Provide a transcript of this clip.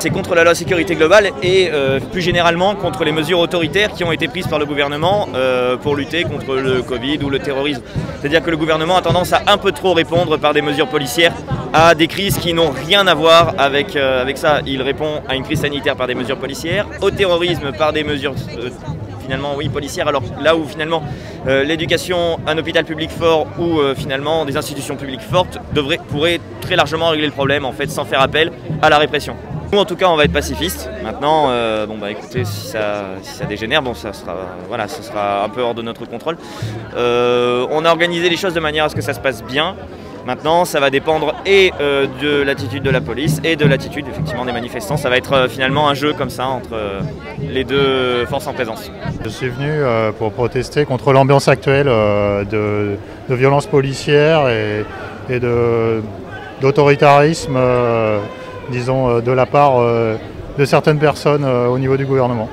c'est contre la loi sécurité globale et plus généralement contre les mesures autoritaires qui ont été prises par le gouvernement pour lutter contre le Covid ou le terrorisme. C'est-à-dire que le gouvernement a tendance à un peu trop répondre par des mesures policières à des crises qui n'ont rien à voir avec ça. Il répond à une crise sanitaire par des mesures policières, au terrorisme par des mesures finalement oui policières, alors là où finalement l'éducation, un hôpital public fort ou finalement des institutions publiques fortes pourraient très largement régler le problème en fait sans faire appel à la répression. Nous en tout cas on va être pacifistes. Maintenant bon bah écoutez, si ça dégénère, bon ça sera voilà, ce sera un peu hors de notre contrôle. On a organisé les choses de manière à ce que ça se passe bien. Maintenant, ça va dépendre et de l'attitude de la police et de l'attitude effectivement des manifestants. Ça va être finalement un jeu comme ça entre les deux forces en présence. Je suis venu pour protester contre l'ambiance actuelle de violence policière et d'autoritarisme, disons, de la part de certaines personnes au niveau du gouvernement.